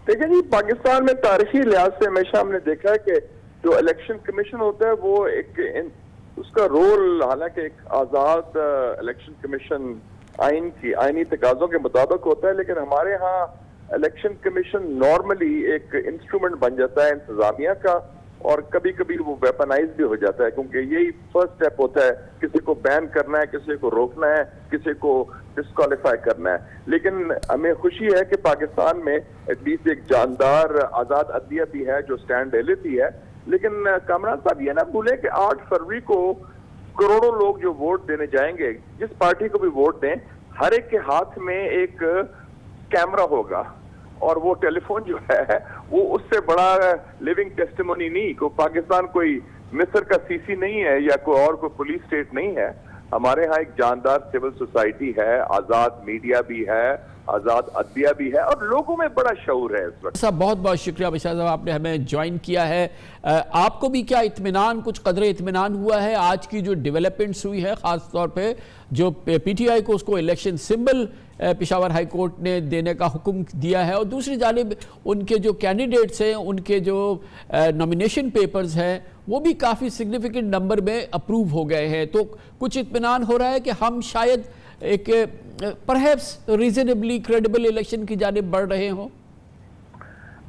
देखिए जी, पाकिस्तान में तारीखी लिहाज से हमेशा हमने देखा है कि जो इलेक्शन कमीशन होता है वो उसका रोल हालांकि एक आज़ाद इलेक्शन कमीशन आईनी तकाज़ों के मुताबिक होता है, लेकिन हमारे यहाँ इलेक्शन कमीशन नॉर्मली एक इंस्ट्रूमेंट बन जाता है इंतजामिया का, और कभी कभी वो वेपनाइज भी हो जाता है, क्योंकि यही फर्स्ट स्टेप होता है, किसी को बैन करना है, किसी को रोकना है, किसी को डिस्क्वालीफाई करना है। लेकिन हमें खुशी है कि पाकिस्तान में एटलीस्ट एक जानदार आज़ाद अदलिया भी है जो स्टैंड ले लेती है। लेकिन कामरान साहब ये ना भूलें कि 8 फरवरी को करोड़ों लोग जो वोट देने जाएंगे, जिस पार्टी को भी वोट दें, हर एक के हाथ में एक कैमरा होगा, और वो टेलीफोन जो है वो उससे बड़ा लिविंग टेस्टिमोनी नहीं। को पाकिस्तान कोई मिस्र का सीसी नहीं है या कोई और कोई पुलिस स्टेट नहीं है। हमारे यहाँ एक जानदार सिविल सोसाइटी है, आज़ाद मीडिया भी है, आज़ाद अदलिया भी है, और लोगों में बड़ा शऊर है इस वक्त। साहब बहुत बहुत शुक्रिया बशीर साहब, आपने हमें ज्वाइन किया है। आपको भी क्या इत्मीनान, कुछ कदर इत्मीनान हुआ है आज की जो डेवलपमेंट्स हुई है, ख़ास तौर पे जो पीटीआई को उसको election symbol Peshawar high court ने देने का हुक्म दिया है, और दूसरी जानिब उनके जो कैंडिडेट्स हैं, उनके जो नॉमिनेशन पेपर्स हैं, वो भी काफ़ी सिग्निफिकेंट नंबर में अप्रूव हो गए हैं, तो कुछ इत्मीनान हो रहा है कि हम शायद एक परहैप्स रीजनेबली क्रेडिबल इलेक्शन की जानिब बढ़ रहे हों।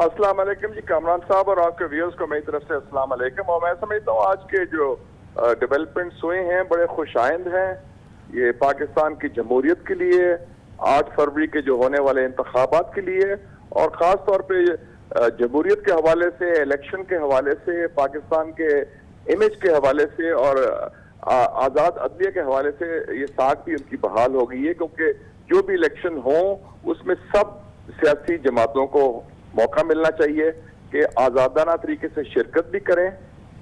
अस्सलाम वालेकुम जी कामरान साहब, और आपके व्यूअर्स को मेरी तरफ से अस्सलाम वालेकुम। और मैं समझता हूँ आज के जो डेवलपमेंट्स हुए हैं बड़े खुशाइंद हैं। ये पाकिस्तान की जमहूरियत के लिए, 8 फरवरी के जो होने वाले इंतखाबात के लिए, और ख़ास तौर पे जमहूरियत के हवाले से, इलेक्शन के हवाले से, पाकिस्तान के इमेज के हवाले से, और आज़ाद अदलिया के हवाले से ये साख भी उनकी बहाल हो गई है, क्योंकि जो भी इलेक्शन हो उसमें सब सियासी जमातों को मौका मिलना चाहिए कि आज़ादाना तरीके से शिरकत भी करें,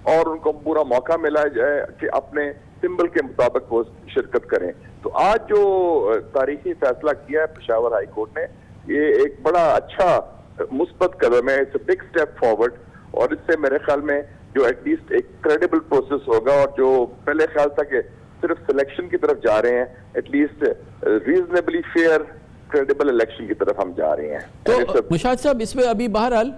और उनको पूरा मौका मिला जाए कि अपने सिंबल के मुताबिक वो शिरकत करें। तो आज जो तारीखी फैसला किया है पेशावर हाई कोर्ट ने, ये एक बड़ा अच्छा मुस्बत कदम है, it's a big step forward, और इससे मेरे ख्याल में जो एटलीस्ट एक क्रेडिबल प्रोसेस होगा, और जो पहले ख्याल था कि सिर्फ सिलेक्शन की तरफ जा रहे हैं, at least reasonably fair credible election की तरफ हम जा रहे हैं। तो मुशाहिद साहब, इसमें अभी बहरहाल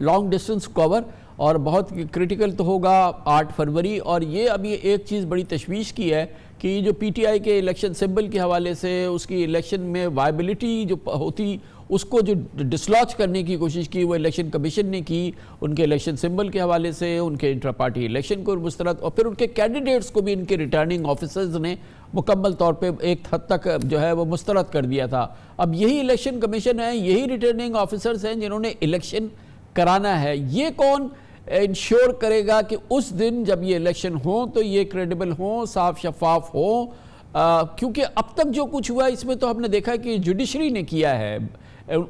लॉन्ग डिस्टेंस कवर और बहुत क्रिटिकल तो होगा 8 फरवरी, और ये अभी एक चीज़ बड़ी तशवीश की है कि जो पीटीआई के इलेक्शन सिंबल के हवाले से उसकी इलेक्शन में वायबिलिटी जो होती, उसको जो डिसलॉज करने की कोशिश की वो इलेक्शन कमीशन ने की, उनके इलेक्शन सिंबल के हवाले से, उनके इंट्रा पार्टी इलेक्शन को मुस्तरद, और फिर उनके कैंडिडेट्स को भी इनके रिटर्निंग ऑफिसर्स ने मुकम्मल तौर पे एक हद तक जो है वो मुस्तरद कर दिया था। अब यही इलेक्शन कमीशन है, यही रिटर्निंग ऑफिसर्स हैं जिन्होंने इलेक्शन कराना है। ये कौन इंश्योर करेगा कि उस दिन जब ये इलेक्शन हो तो ये क्रेडिबल हो, साफ शफाफ हो? क्योंकि अब तक जो कुछ हुआ इसमें तो हमने देखा कि जुडिशरी ने किया है,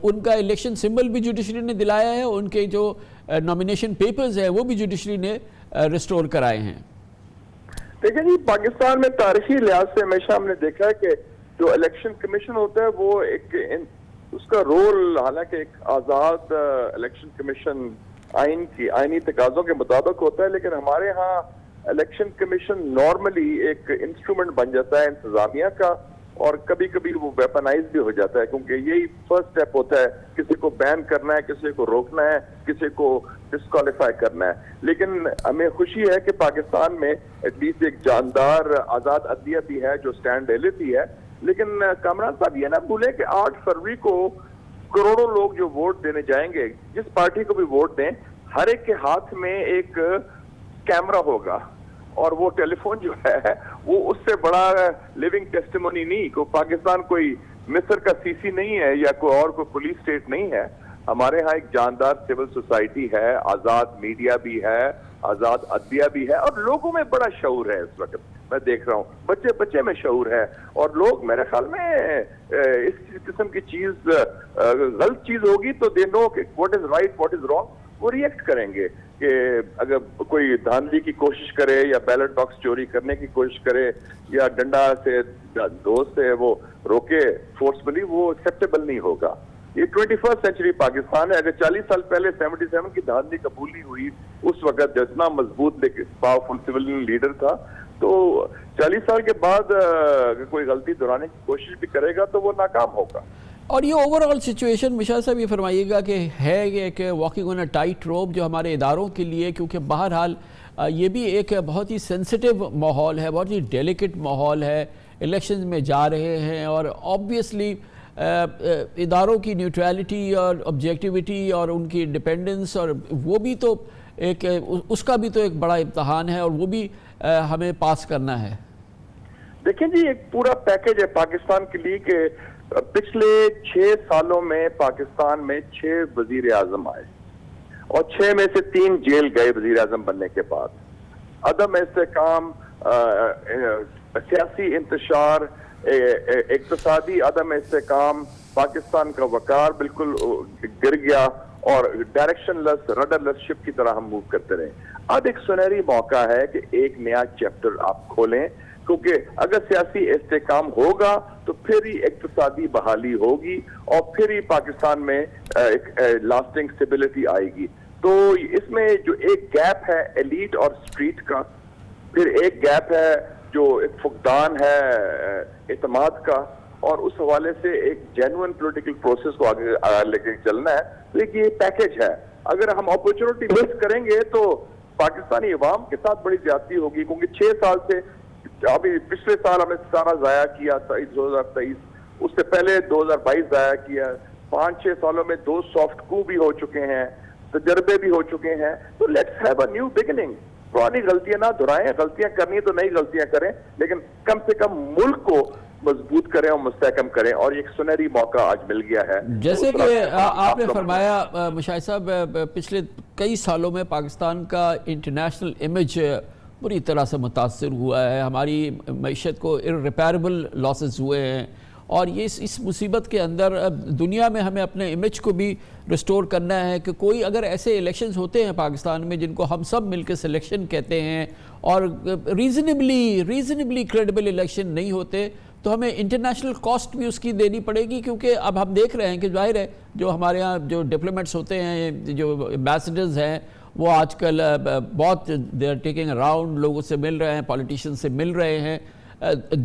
उनका इलेक्शन सिंबल भी जुडिशरी ने दिलाया है, उनके जो नॉमिनेशन पेपर्स है वो भी जुडिशरी ने रिस्टोर कराए हैं। देखिए जी, पाकिस्तान में तारीखी लिहाज से हमेशा हमने देखा है कि जो इलेक्शन कमीशन होता है वो उसका रोल हालांकि एक आज़ाद इलेक्शन कमीशन आईनी तकाज़ों के मुताबिक होता है, लेकिन हमारे यहाँ इलेक्शन कमीशन नॉर्मली एक इंस्ट्रूमेंट बन जाता है इंतजामिया का, और कभी कभी वो वेपनाइज भी हो जाता है, क्योंकि यही फर्स्ट स्टेप होता है, किसी को बैन करना है, किसी को रोकना है, किसी को डिस्क्वालीफाई करना है। लेकिन हमें खुशी है कि पाकिस्तान में एटलीस्ट एक जानदार आज़ाद अदलिया भी है जो स्टैंड ले लेती है। लेकिन कामरान साहब ये ना भूलें कि 8 फरवरी को करोड़ों लोग जो वोट देने जाएंगे, जिस पार्टी को भी वोट दें, हर एक के हाथ में एक कैमरा होगा, और वो टेलीफोन जो है वो उससे बड़ा लिविंग टेस्टिमोनी नहीं। को पाकिस्तान कोई मिस्र का सीसी नहीं है या कोई और कोई पुलिस स्टेट नहीं है। हमारे यहाँ एक जानदार सिविल सोसाइटी है, आज़ाद मीडिया भी है, आज़ाद अदलिया भी है, और लोगों में बड़ा शऊर है। इस वक्त मैं देख रहा हूँ बच्चे बच्चे में शऊर है, और लोग मेरे ख्याल में इस किस्म की चीज गलत चीज होगी तो they know what is right what is wrong, वो रिएक्ट करेंगे कि अगर कोई धांधली की कोशिश करे या बैलेट बॉक्स चोरी करने की कोशिश करे या डंडा से दोस्त से वो रोके फोर्सफुली, वो एक्सेप्टेबल नहीं होगा। ये 21st सेंचुरी पाकिस्तान है। अगर 40 साल पहले 77 की धांधली कबूल नहीं हुई, उस वक्त जितना मजबूत लेकिन पावरफुल सिविलियन लीडर था, तो 40 साल के बाद कोई गलती दोहराने की कोशिश भी करेगा तो वो नाकाम होगा। اور یہ اوور آل سچویشن مشاہد صاحب یہ فرمائیے گا کہ ہے کہ واکنگ آن اے ٹائٹ روپ جو ہمارے اداروں کے لیے، کیونکہ بہرحال یہ بھی ایک بہت ہی سینسٹیو ماحول ہے، بہت ہی ڈیلیکیٹ ماحول ہے، الیکشنز میں جا رہے ہیں، اور آبویسلی اداروں کی نیوٹرلٹی اور آبجیکٹیوٹی اور ان کی انڈیپینڈنس، اور وہ بھی تو ایک اس کا بھی تو ایک بڑا امتحان ہے، اور وہ بھی ہمیں پاس کرنا ہے۔ دیکھیں جی، ایک پورا پیکج ہے پاکستان کے لیے کہ پچھلے 6 سالوں میں پاکستان میں 6 وزیر اعظم آئے اور 6 میں سے 3 جیل گئے وزیر اعظم بننے کے بعد۔ عدم استحکام، سیاسی انتشار، اقتصادی عدم استحکام، پاکستان کا وقار بالکل گر گیا اور ڈائریکشن لیس، رڈر لیس شپ کی طرح ہم موو کرتے رہے۔ اب ایک سنہری موقع ہے کہ ایک نیا چیپٹر آپ کھولیں، کیونکہ اگر سیاسی استحکام ہوگا تو پھر ہی اقتصادی بحالی ہوگی اور پھر ہی پاکستان میں ایک لاسٹنگ اسٹیبلٹی آئے گی۔ تو اس میں جو ایک گیپ ہے ایلیٹ اور اسٹریٹ کا، پھر ایک گیپ ہے جو ایک فقدان ہے اعتماد کا، اور اس حوالے سے ایک جینوئن پولیٹیکل پروسیس کو آگے لے کے چلنا ہے۔ لیکن یہ پیکج ہے، اگر ہم اپورچونٹی مس کریں گے تو پاکستانی عوام کے ساتھ بڑی زیادتی ہوگی، کیونکہ 6 سال سے ابھی پچھلے سال ہم نے سارا ضائع کیا 2023، اس سے پہلے 2022 ضائع کیا، 5-6 سالوں میں 2 سافٹ کو بھی ہو چکے ہیں، تجربے بھی ہو چکے ہیں۔ تو let's have a new beginning, پرانی غلطیاں نہ دہرائیں، غلطیاں کرنی تو نئی غلطیاں کریں، لیکن کم سے کم ملک کو مضبوط کریں اور مستحکم کریں، اور ایک سنہری موقع آج مل گیا ہے۔ جیسے کہ آپ نے فرمایا مشاہد صاحب، پچھلے کئی سالوں میں پاکستان کا انٹرنیشنل امیج بری طرح سے متاثر ہوا ہے، ہماری معیشت کو irreparable لاسز ہوئے ہیں، اور یہ اس مصیبت کے اندر دنیا میں ہمیں اپنے امیج کو بھی ریسٹور کرنا ہے کہ کوئی اگر ایسے الیکشنز ہوتے ہیں پاکستان میں جن کو ہم سب مل کے سلیکشن کہتے ہیں، اور ریزنیبلی کریڈیبل الیکشن نہیں ہوتے، تو ہمیں انٹرنیشنل کاسٹ بھی اس کی دینی پڑے گی، کیونکہ اب ہم دیکھ رہے ہیں کہ ظاہر ہے جو ہمارے ہاں جو ڈپلومیٹس ہوتے ہیں، جو ایمبیسڈرز ہیں، وہ آج کل بہت دے آر ٹیکنگ اراؤنڈ، لوگوں سے مل رہے ہیں، پولیٹیشین سے مل رہے ہیں۔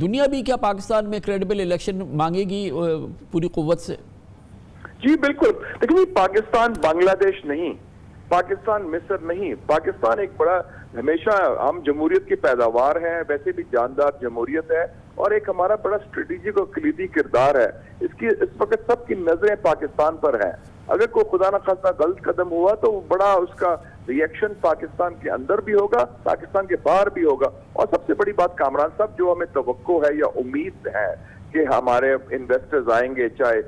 دنیا بھی کیا پاکستان میں کریڈیبل الیکشن مانگے گی پوری قوت سے؟ جی بالکل، لیکن پاکستان بنگلہ دیش نہیں، پاکستان مصر نہیں، پاکستان ایک بڑا، ہمیشہ ہم جمہوریت کی پیداوار ہیں، ویسے بھی جاندار جمہوریت ہے، اور ایک ہمارا بڑا اسٹریٹجک اور کلیدی کردار ہے۔ اس وقت سب کی نظریں پاکستان پر ہیں۔ اگر کوئی خدا نہ خواستہ غلط قدم ہوا تو بڑا اس کا ری ایکشن پاکستان کے اندر بھی ہوگا، پاکستان کے باہر بھی ہوگا۔ اور سب سے بڑی بات کامران صاحب، جو ہمیں توقع ہے یا امید ہے کہ ہمارے انویسٹرز آئیں گے، چاہے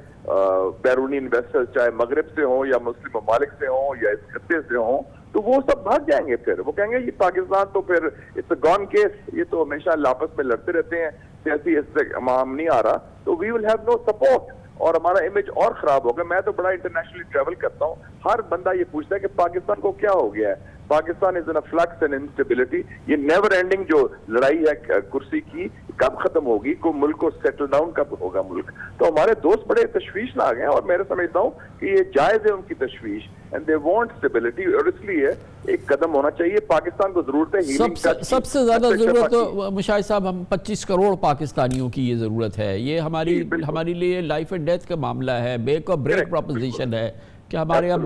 بیرونی انویسٹرز چاہے مغرب سے ہوں یا مسلم ممالک سے ہوں یا اس خطے سے ہوں، تو وہ سب بھاگ جائیں گے، پھر وہ کہیں گے یہ پاکستان تو پھر اٹس اے گون کیس، یہ تو ہمیشہ آپس میں لڑتے رہتے ہیں، سیاسی استحکام نہیں آ رہا، تو وی ول ہیو نو سپورٹ، اور ہمارا امیج اور خراب ہوگا۔ میں تو بڑا انٹرنیشنلی ٹریول کرتا ہوں، ہر بندہ یہ پوچھتا ہے کہ پاکستان کو کیا ہو گیا ہے، پاکستان از ان اے فلکس اینڈ انسٹیبلٹی، یہ نیور اینڈنگ جو لڑائی ہے کرسی کی کب ختم ہوگی، کو ملک کو سیٹل ڈاؤن کب ہوگا ملک۔ تو ہمارے دوست بڑے تشویش نہ آ گئے ہیں، اور میں سمجھتا ہوں کہ یہ جائز ہے ان کی تشویش، اینڈ دے وانٹ اسٹیبلٹی، اور اس لیے ایک قدم ہونا چاہیے۔ پاکستان کو ضرورت ہے ہیلنگ کا، سب سے زیادہ ضرورت تو مشاہد صاحب ہم 25 کروڑ پاکستانیوں کی یہ ضرورت ہے، یہ ہماری لیے لائف اینڈ ڈیتھ کا معاملہ ہے، بیک اور بریک پروپوزیشن ہے کہ ہمارے یہاں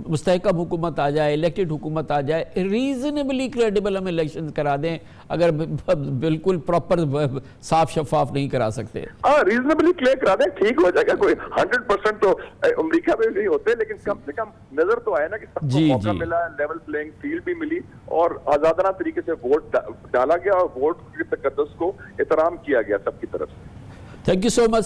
مستحکم حکومت آ جائے، الیکٹڈ حکومت آ جائے، ریزنیبلی کریڈیبل ہم الیکشن کرا دیں، اگر بالکل پراپر صاف شفاف نہیں کرا سکتے۔ ریزنیبلی کلیئر کرا دیں، ٹھیک ہو جائے گا، کوئی 100% تو امریکہ میں نہیں ہوتے، لیکن کم سے کم نظر تو آئے نا کہ سب کو موقع ملا، لیول پلینگ فیلڈ بھی ملی، اور آزادانہ طریقے سے ووٹ ڈالا گیا، اور ووٹ کے تقدس کو احترام کیا گیا سب کی طرف سے۔ Thank you so much